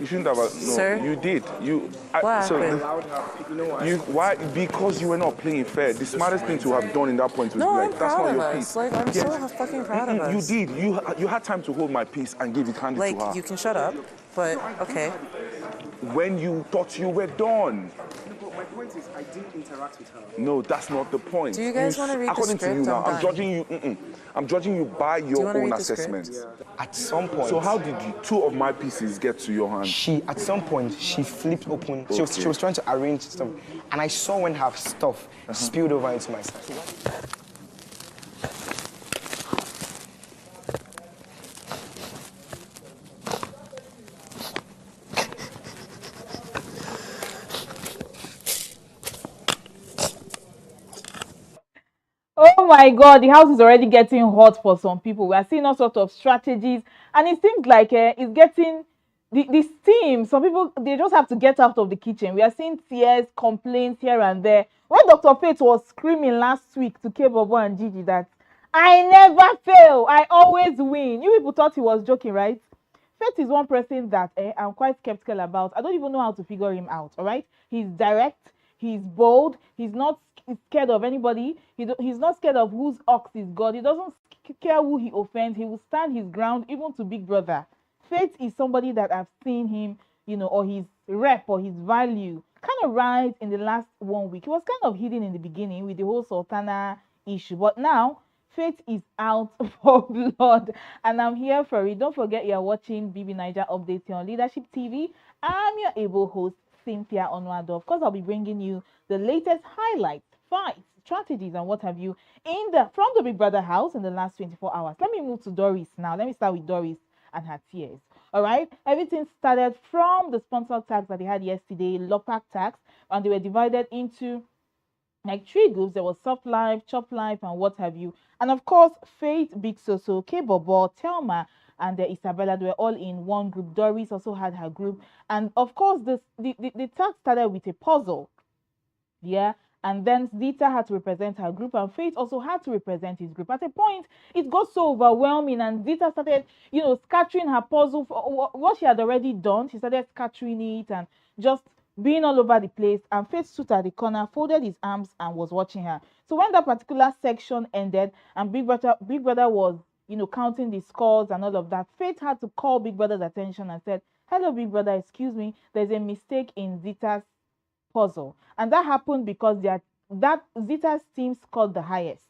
shouldn't have. No, Sir? you did. What happened? Why? Because you were not playing fair. The smartest thing to have done in that point was No, like, I'm that's proud not of your us. piece. Like, I'm so fucking proud of us. You did. You had time to hold my peace and give it handed to her. Like, you can shut up, but okay. When you thought you were done. But my point is, I didn't interact with her. No, that's not the point. Do you guys want to read the according script? to you now, I'm I'm judging you. I'm judging you by your own assessment. At some point. So how did two of my pieces get to your hand? At some point, she flipped open. Okay. She was trying to arrange stuff, and I saw when her stuff spilled over into my stuff. Oh my God, the house is already getting hot for some people. We are seeing all sorts of strategies, and it seems like it's getting the steam. Some people, they just have to get out of the kitchen. We are seeing tears, complaints here and there. When Dr. Faith was screaming last week to K-Bobo and Gigi that I never fail, I always win. You people thought he was joking, right? Faith is one person that I'm quite skeptical about. I don't even know how to figure him out, all right? He's direct, he's bold, he's not scared of anybody. He's not scared of whose ox is God. He doesn't care who he offends. He will stand his ground even to Big Brother. Faith is somebody that I've seen him, or his rep or his value kind of rise in the last 1 week. He was kind of hidden in the beginning with the whole Sultana issue, but now Faith is out for blood, and I'm here for it. Don't forget you're watching Bbnaija Updates on Leadership TV. I'm your able host, Cynthia Onwado. Of course, I'll be bringing you the latest highlights, fights, strategies, and what have you from the Big Brother house in the last 24 hours. Let me move to Doris now. Let me start with Doris and her tears. All right, everything started from the sponsored tags that they had yesterday, Lopak tags, and they were divided into like 3 groups. There was soft life, chop life, and what have you. And of course, Faith, Big Soso, K-Bobo, Thelma, and Isabella, they were all in one group. Doris also had her group. And of course, the tag started with a puzzle. Yeah. And then Zita had to represent her group, and Faith also had to represent his group. At a point, it got so overwhelming, and Zita started, scattering her puzzle for what she had already done. She started scattering it and just being all over the place. And Faith stood at the corner, folded his arms, and was watching her. So when that particular section ended, and Big Brother was, counting the scores and all of that, Faith had to call Big Brother's attention and said, "Hello, Big Brother, excuse me, there's a mistake in Zita's puzzle." And that happened because that Zita's team scored the highest.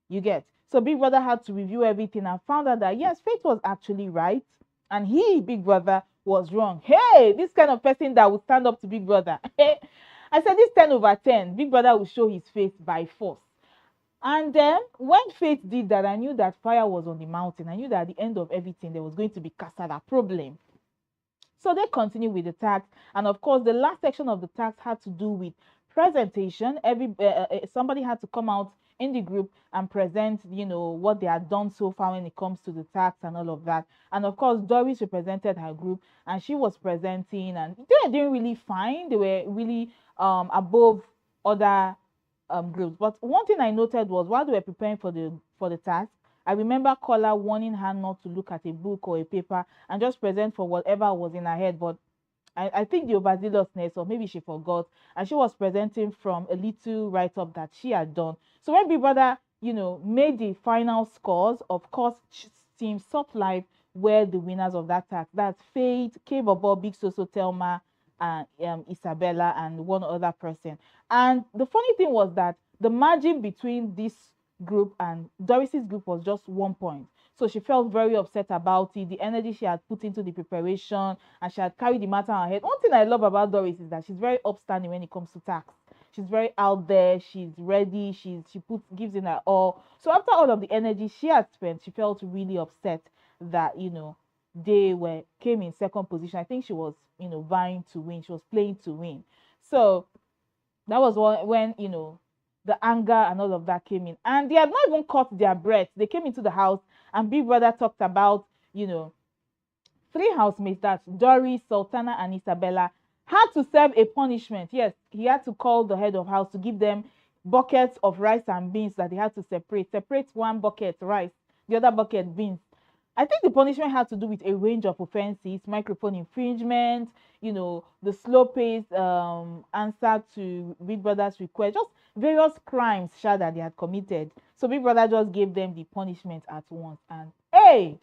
You get? So Big Brother had to review everything and found out that yes, Faith was actually right, and he, Big Brother, was wrong. Hey, this kind of person that would stand up to Big Brother. I said this 10/10, Big Brother will show his face by force. And then when Faith did that, I knew that fire was on the mountain. I knew that at the end of everything there was going to be casada problem. So they continued with the tags, and of course the last section of the tags had to do with presentation. Somebody had to come out in the group and present, what they had done so far when it comes to the tags and all of that. And of course Doris represented her group, and she was presenting, and they were doing really fine. They were really above other groups. But one thing I noted was while they were preparing for the task, I remember Kola warning her not to look at a book or a paper and just present for whatever was in her head. But I think the overzealousnness, or maybe she forgot, and she was presenting from a little write-up that she had done. So when Big Brother, made the final scores, of course, Team Soft Life were the winners of that task. That's Faith, K-Bobo, Big Soso, Thelma, and Isabella, and one other person. And the funny thing was that the margin between this group and Doris's group was just 1 point. So she felt very upset about it, the energy she had put into the preparation, and she had carried the matter on her head. One thing I love about Doris is that she's very upstanding when it comes to tax. She's very out there, she's ready, she gives in her all. So after all of the energy she had spent, she felt really upset that, they came in second position. I think she was, vying to win. She was playing to win. So that was when the anger and all of that came in, and they had not even caught their breath. They came into the house, and Big Brother talked about 3 housemates, that's Doris, Sultana, and Isabella, had to serve a punishment. Yes, he had to call the head of house to give them buckets of rice and beans that they had to separate one bucket rice, the other bucket beans. I think the punishment had to do with a range of offenses, microphone infringement, the slow paced answer to Big Brother's request, just various crimes that they had committed. So Big Brother just gave them the punishment at once. And hey,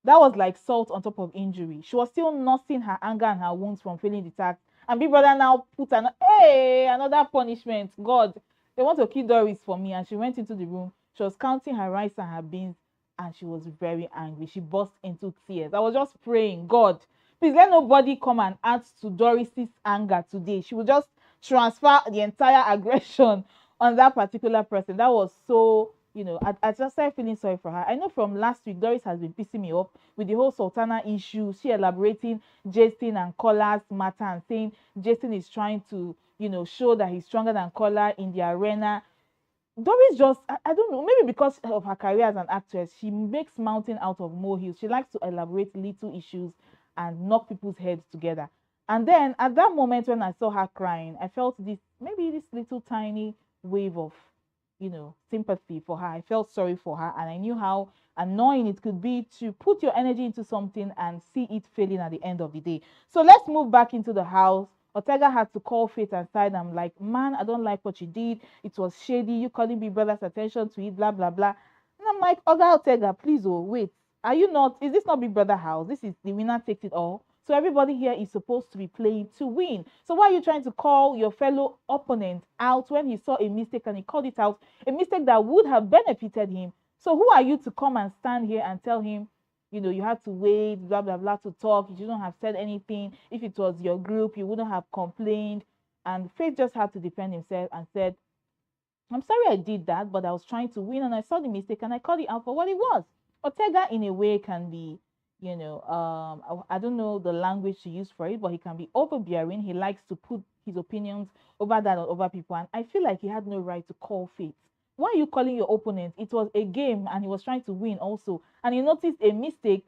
that was like salt on top of injury. She was still nursing her anger and her wounds from failing the task. And Big Brother now put another punishment. God, they want to kill Doris for me. And she went into the room. She was counting her rice and her beans. And she was very angry. She burst into tears. I was just praying, God, please let nobody come and add to Doris's anger today. She would just transfer the entire aggression on that particular person. That was so, I just started feeling sorry for her. I know from last week, Doris has been pissing me up with the whole Sultana issue. She elaborating Jason and Kola's matter and saying Jason is trying to, show that he's stronger than Kola in the arena. Doris just, I don't know, maybe because of her career as an actress, she makes mountain out of molehills. She likes to elaborate little issues and knock people's heads together. And then at that moment when I saw her crying, I felt this little tiny wave of, sympathy for her. I felt sorry for her, and I knew how annoying it could be to put your energy into something and see it failing at the end of the day. So let's move back into the house. Otega had to call Faith aside. I'm like, man, I don't like what you did. It was shady. You calling Big Brother's attention to it, blah, blah, blah. And I'm like, Otega, please, wait. Is this not Big Brother house? This is the winner takes it all. So everybody here is supposed to be playing to win. So why are you trying to call your fellow opponent out when he saw a mistake and he called it out, a mistake that would have benefited him? So who are you to come and stand here and tell him, you had to wait, blah, blah, blah, to talk. You shouldn't have said anything. If it was your group, you wouldn't have complained. And Faith just had to defend himself and said, I'm sorry I did that, but I was trying to win and I saw the mistake and I called it out for what it was. Otega, in a way, can be, I don't know the language to use for it, but he can be overbearing. He likes to put his opinions over that or over people. And I feel like he had no right to call Faith. Why are you calling your opponent? It was a game and he was trying to win also. And he noticed a mistake.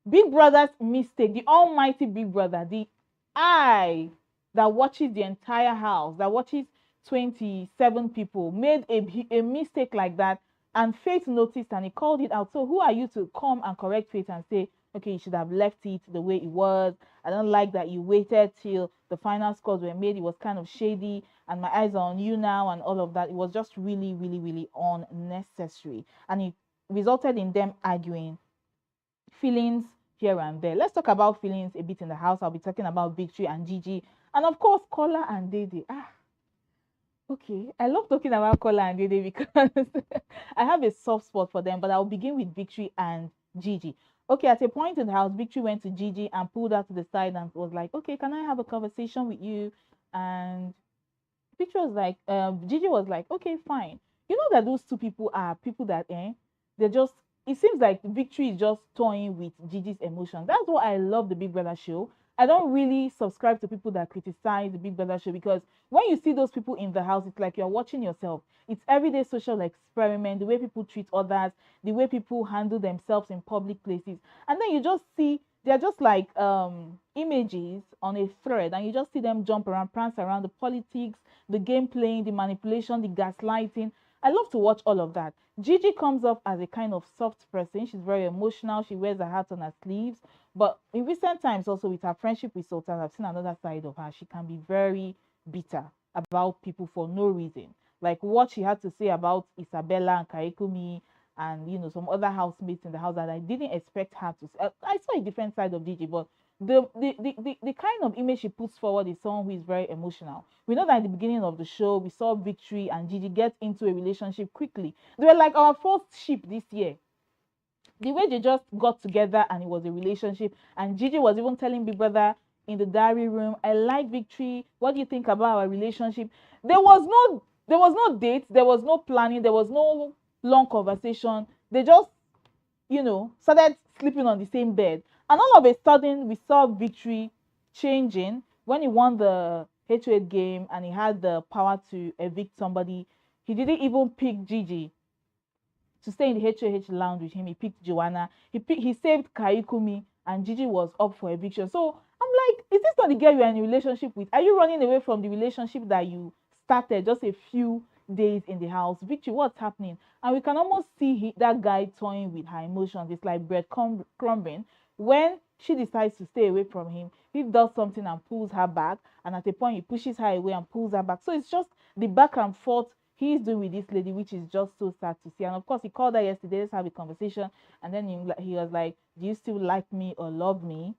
Big Brother's mistake, the almighty Big Brother, the eye that watches the entire house, that watches 27 people, made a mistake like that. And Faith noticed and he called it out. So who are you to come and correct Faith and say, okay, you should have left it the way it was. I don't like that you waited till the final scores were made. It was kind of shady and my eyes are on you now and all of that. It was just really, really, really unnecessary. And it resulted in them arguing. Feelings here and there. Let's talk about feelings a bit in the house. I'll be talking about Victory and Gigi. And of course, Kola and Dede. Okay, I love talking about Kola and Dede because I have a soft spot for them, but I'll begin with Victory and Gigi. Okay, at a point in the house, Victory went to Gigi and pulled her to the side and was like, okay, can I have a conversation with you? And Victory was like, Gigi was like, okay, fine. You know that those two people are people that, they're just, it seems like Victory is just toying with Gigi's emotions. That's what I love the Big Brother show. I don't really subscribe to people that criticize the Big Brother show because when you see those people in the house, it's like you're watching yourself. It's everyday social experiment, the way people treat others, the way people handle themselves in public places. And then you just see, they're just like images on a thread and you just see them jump around, prance around the politics, the game playing, the manipulation, the gaslighting. I love to watch all of that. Gigi comes off as a kind of soft person. She's very emotional. She wears her heart on her sleeves. But in recent times also with her friendship with Sultan, I've seen another side of her. She can be very bitter about people for no reason. Like what she had to say about Isabella and Kaikumi and, some other housemates in the house that I didn't expect her to say. I saw a different side of Gigi, but the kind of image she puts forward is someone who is very emotional. We know that at the beginning of the show, we saw Victory and Gigi get into a relationship quickly. They were like our first ship this year. The way they just got together and it was a relationship. And Gigi was even telling Big Brother in the diary room, I like Victory. What do you think about our relationship? There was no date. There was no planning. There was no long conversation. They just, started sleeping on the same bed. And all of a sudden, we saw Victory changing when he won the H8 game and he had the power to evict somebody. He didn't even pick Gigi to stay in the HOH lounge with him. He picked Joanna. He saved Kaikumi and Gigi was up for eviction. So I'm like, is this not the girl you're in a relationship with? Are you running away from the relationship that you started just a few days in the house. Victory, what's happening? And we can almost see that guy toying with her emotions. It's like bread crumbing. When she decides to stay away from him, he does something and pulls her back. And at a point, he pushes her away and pulls her back. So it's just the back and forth he's doing with this lady, which is just so sad to see. And of course, he called her yesterday. Let's have a conversation. And then he was like, do you still like me or love me?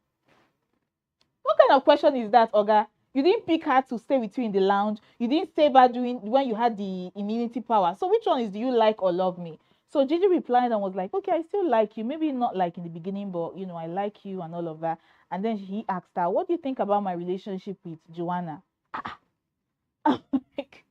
What kind of question is that, Oga? You didn't pick her to stay with you in the lounge. You didn't save her when you had the immunity power. So which one is, do you like or love me? So Gigi replied and was like, okay, I still like you. Maybe not like in the beginning, but, you know, I like you and all of that. And then he asked her, what do you think about my relationship with Joanna? Like,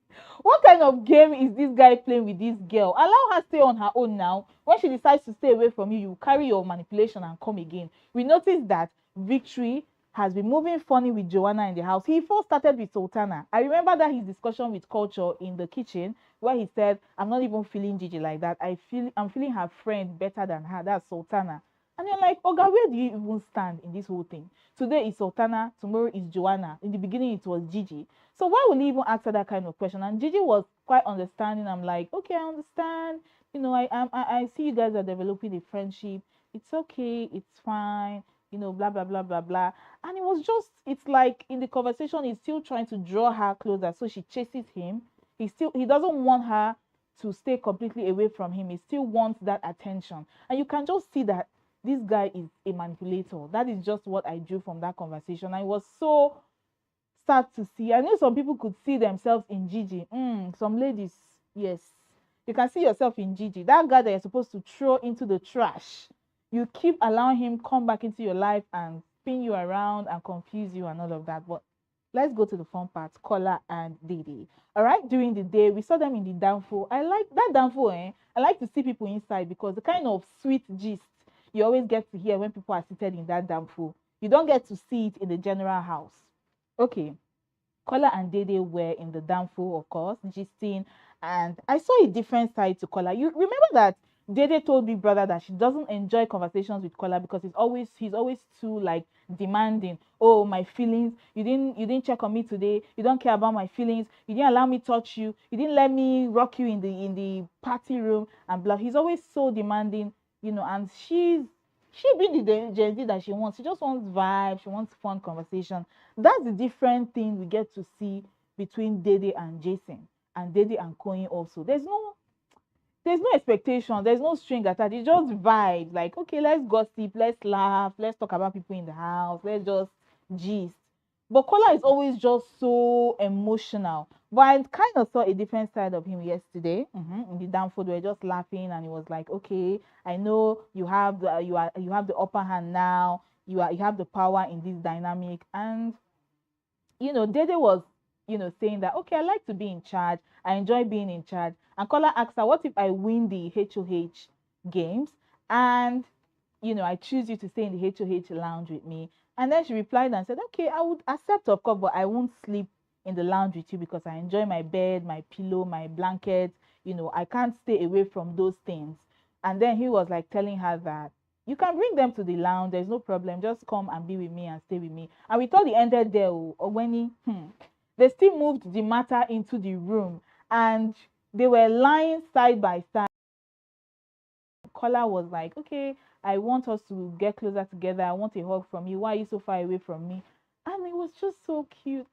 what kind of game is this guy playing with this girl? Allow her stay on her own now. When she decides to stay away from you, you carry your manipulation and come again. We noticed that Victory has been moving funny with Joanna in the house. He first started with Sultana. I remember that his discussion with Culture in the kitchen, where he said, I'm not even feeling Gigi like that. I'm feeling her friend better than her. That's Sultana. And you're like, Oga, where do you even stand in this whole thing? Today is Sultana, tomorrow is Joanna. In the beginning, it was Gigi. So why would he even ask her that kind of question? And Gigi was quite understanding. I'm like, okay, I understand. You know, I see you guys are developing a friendship. It's okay. It's fine. You know, blah, blah, blah, blah, blah. And it was just, it's like in the conversation, he's still trying to draw her closer. So she chases him. He doesn't want her to stay completely away from him. He still wants that attention. And you can just see that this guy is a manipulator. That is just what I drew from that conversation. I was so sad to see. I know some people could see themselves in Gigi. Some ladies, yes. You can see yourself in Gigi. That guy that you're supposed to throw into the trash. You keep allowing him come back into your life and spin you around and confuse you and all of that. But let's go to the fun part. Kola and Dede. All right, during the day, we saw them in the downfall. I like that downfall, I like to see people inside because the kind of sweet gist you always get to hear when people are seated in that downfall. You don't get to see it in the general house. Okay. Kola and Dede were in the downfall, of course, gisting. And I saw a different side to Kola. You remember that Dede told Big Brother that she doesn't enjoy conversations with Kola because he's always too like demanding. Oh, my feelings. You didn't check on me today. You don't care about my feelings. You didn't allow me touch you. You didn't let me rock you in the party room and blah. He's always so demanding, you know, and she being the Gen Z that she wants. She just wants vibe. She wants fun conversation. That's the different thing we get to see between Dede and Jason and Dede and Koyin also. There's no expectation, there's no string attached. It's just vibes. Like, okay, let's gossip, let's laugh, let's talk about people in the house, let's just gist. But Kola is always just so emotional. But I kind of saw a different side of him yesterday. In the downfall, we were just laughing, and he was like, "Okay, I know you have the upper hand now. You have the power in this dynamic." And you know, Dede was, you know, saying that, okay, I like to be in charge. I enjoy being in charge. And Kola asked her, what if I win the HOH games and, you know, I choose you to stay in the HOH lounge with me? And then she replied and said, okay, I would accept, of course, but I won't sleep in the lounge with you because I enjoy my bed, my pillow, my blanket. You know, I can't stay away from those things. And then he was like telling her that you can bring them to the lounge. There's no problem. Just come and be with me and stay with me. And we thought it ended there. Or when they still moved the matter into the room and they were lying side by side. Kola was like, okay, I want us to get closer together. I want a hug from you. Why are you so far away from me? And it was just so cute.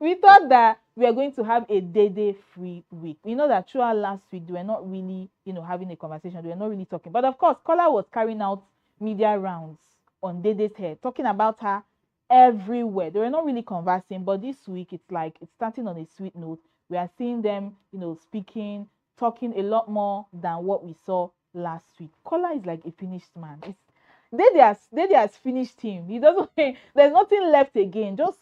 We thought that we are going to have a Dede free week. We know that throughout last week, they were not really, you know, having a conversation. They were not really talking. But of course, Kola was carrying out media rounds on Dede's head, talking about her everywhere. They were not really conversing, but this week, it's like it's starting on a sweet note. We are seeing them, you know, speaking, talking a lot more than what we saw last week. Kola is like a finished man. Dede has finished him. He doesn't. There's nothing left again. Just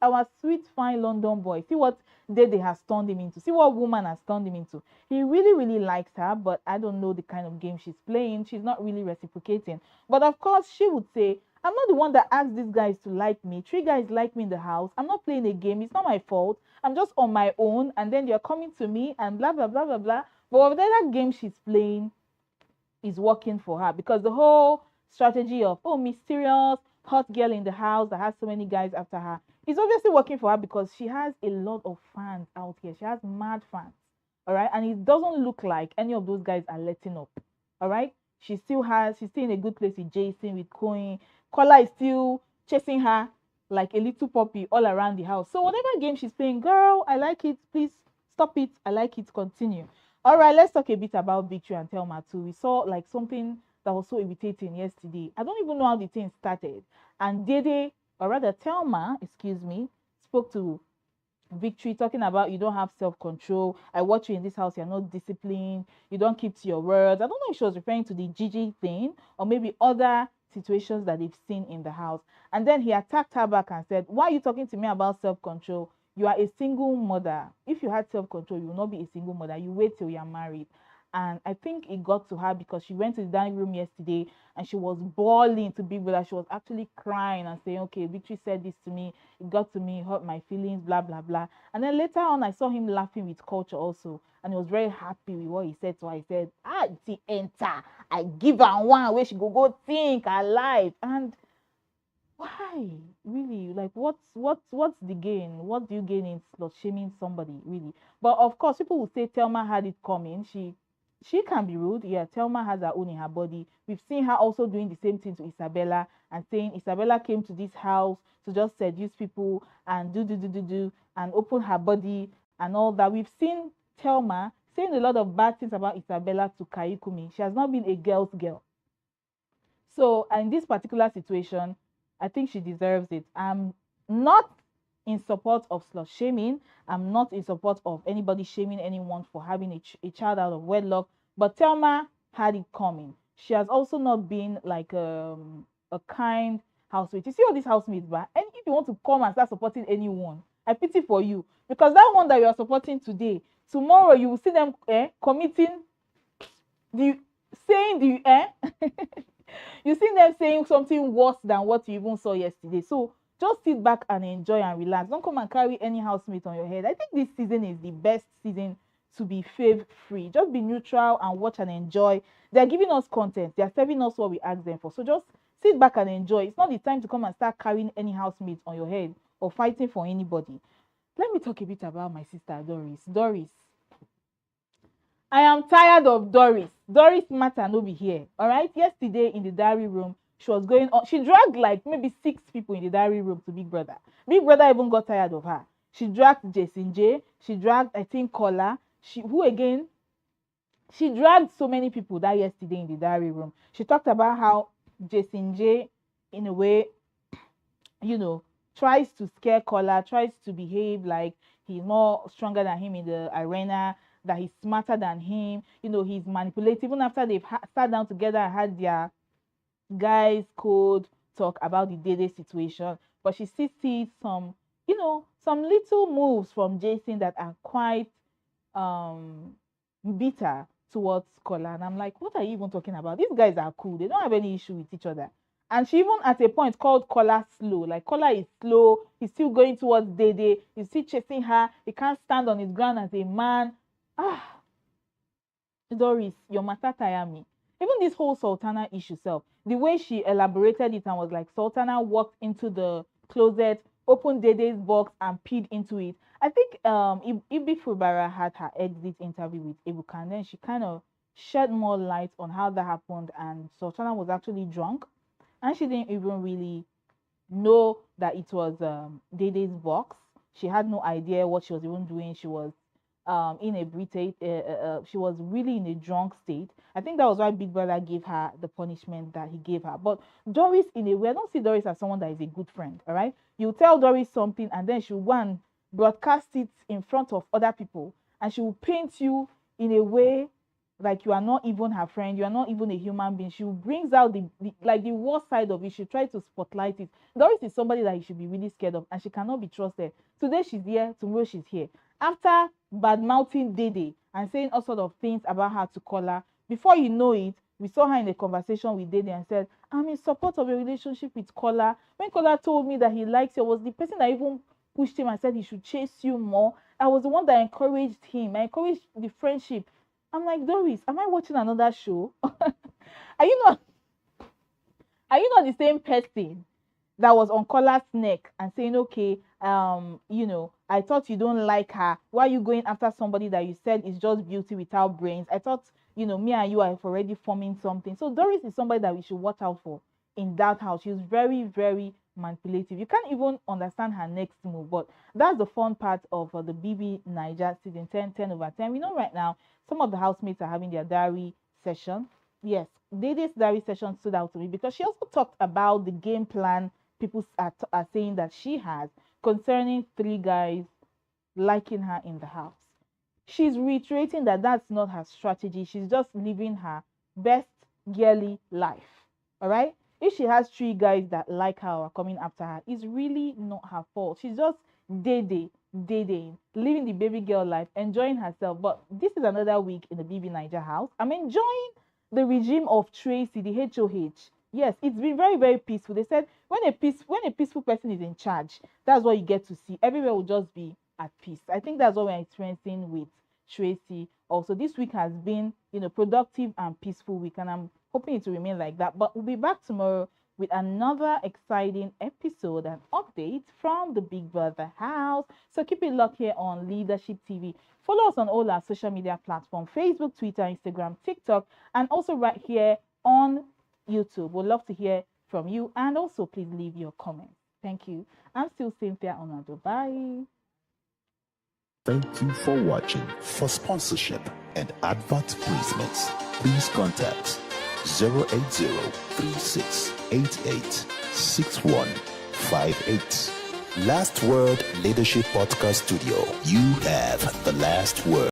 our sweet, fine London boy. See what Dede has turned him into. See what woman has turned him into. He really, really likes her, but I don't know the kind of game she's playing. She's not really reciprocating. But of course, she would say, I'm not the one that asked these guys to like me. 3 guys like me in the house. I'm not playing a game. It's not my fault. I'm just on my own. And then you're coming to me and blah, blah, blah, blah, blah. But whatever game she's playing is working for her because the whole strategy of, oh, mysterious, hot girl in the house that has so many guys after her. It's obviously working for her because she has a lot of fans out here. She has mad fans. All right. And it doesn't look like any of those guys are letting up. All right. She's still in a good place with Jason, with Coin. Kola is still chasing her like a little puppy all around the house. So whatever game she's playing, girl, I like it. Please stop it. I like it. Continue. All right, let's talk a bit about Victory and Thelma too. We saw like something that was so irritating yesterday. I don't even know how the thing started. And Dede, or rather Thelma, excuse me, spoke to Victory, talking about you don't have self-control. I watch you in this house, you're not disciplined, you don't keep to your words. I don't know if she was referring to the Gigi thing or maybe other situations that they've seen in the house. And then he attacked her back and said, why are you talking to me about self-control? You are a single mother. If you had self-control, you will not be a single mother. You wait till you're married. And I think it got to her because she went to the dining room yesterday and she was bawling to Big Brother. She was actually crying and saying, okay, Victory said this to me. It got to me, hurt my feelings, blah, blah, blah. And then later on, I saw him laughing with Culture also. And he was very happy with what he said. So I said, the enter. I give her one where she go think alive. And why? Really? Like, what's the gain? What do you gain in slut shaming somebody, really? But of course, people will say Thelma had it coming. She can be rude. Yeah, Thelma has her own in her body. We've seen her also doing the same thing to Isabella and saying Isabella came to this house to just seduce people and do and open her body and all that. We've seen Thelma saying a lot of bad things about Isabella to Kaikumi. She has not been a girl's girl. So in this particular situation, I think she deserves it. I'm not in support of slut shaming. I'm not in support of anybody shaming anyone for having a child out of wedlock. But Thelma had it coming. She has also not been like a kind housemate. You see all these housemates, but and if you want to come and start supporting anyone, I pity for you. Because that one that you are supporting today, tomorrow you will see them committing you see them saying something worse than what you even saw yesterday. So just sit back and enjoy and relax. Don't come and carry any housemate on your head. I think this season is the best season to be fave free. Just be neutral and watch and enjoy. They're giving us content. They're serving us what we ask them for. So just sit back and enjoy. It's not the time to come and start carrying any housemate on your head or fighting for anybody. Let me talk a bit about my sister Doris. Doris. I am tired of Doris. Doris matter no be here. All right. Yesterday in the diary room, she was going on. She dragged like maybe 6 people in the diary room to Big Brother. Big Brother even got tired of her. She dragged Jason J. She dragged, I think, Kola. She dragged so many people that yesterday in the diary room. She talked about how Jason J, in a way, tries to scare Kola, tries to behave like he's more stronger than him in the arena, that he's smarter than him. He's manipulative. Even after they've sat down together and had their guys code talk about the Dede situation, but she still sees some little moves from Jason that are quite bitter towards Kola. And I'm like, what are you even talking about? These guys are cool. They don't have any issue with each other. And she even at a point called Kola slow. Like, Kola is slow. He's still going towards Dede. He's still chasing her. He can't stand on his ground as a man. Doris, your matter tire me. Even this whole Sultana issue self, the way she elaborated it and was like, Sultana walked into the closet, opened Dede's box and peed into it. I think Ibi Fubara had her exit interview with Ebuka, and then she kind of shed more light on how that happened, and Sultana was actually drunk and she didn't even really know that it was Dede's box. She had no idea what she was even doing. She was she was really in a drunk state. I think that was why Big Brother gave her the punishment that he gave her. But Doris, in a way, I don't see Doris as someone that is a good friend. All right, you tell Doris something and then she'll go and broadcast it in front of other people, and she will paint you in a way like you are not even her friend, you are not even a human being. She brings out the worst side of it. She tries to spotlight it. Doris is somebody that you should be really scared of, and she cannot be trusted. Today she's here, tomorrow she's here. After bad-mouthing Dede and saying all sorts of things about her to Kola, before you know it, we saw her in a conversation with Dede and said, I'm in support of a relationship with Kola. When Kola told me that he likes you, I was the person that even pushed him and said he should chase you more. I was the one that encouraged him. I encouraged the friendship. I'm like, Doris, am I watching another show? Are you not the same person that was on Kola's neck and saying, okay, you know, I thought you don't like her. Why are you going after somebody that you said is just beauty without brains? I thought, you know, me and you are already forming something. So Doris is somebody that we should watch out for in that house. She's very, very manipulative. You can't even understand her next move, but that's the fun part of the Bbnaija Season 10, 10/10. We know right now some of the housemates are having their diary session. Yes, Dede's diary session stood out to me because she also talked about the game plan people are saying that she has concerning 3 guys liking her in the house. She's reiterating that that's not her strategy. She's just living her best girly life. All right? If she has 3 guys that like her or are coming after her, it's really not her fault. She's just Dede, living the baby girl life, enjoying herself. But this is another week in the Bbnaija house. I'm enjoying the regime of Tracy, the HOH. Yes, it's been very, very peaceful. They said when a peaceful person is in charge, that's what you get to see. Everywhere will just be at peace. I think that's what we're experiencing with Tracy. Also, this week has been, you know, productive and peaceful week, and I'm hoping it to remain like that. But we'll be back tomorrow with another exciting episode and update from the Big Brother house. So keep it locked here on Leadership TV. Follow us on all our social media platforms: Facebook, Twitter, Instagram, TikTok, and also right here on YouTube. We'd love to hear from you, and also please leave your comments. Thank you. I'm still Cynthia Onado. Bye. Thank you for watching. For sponsorship and advert placements, please contact 08036886158. Last Word Leadership Podcast Studio. You have the last word.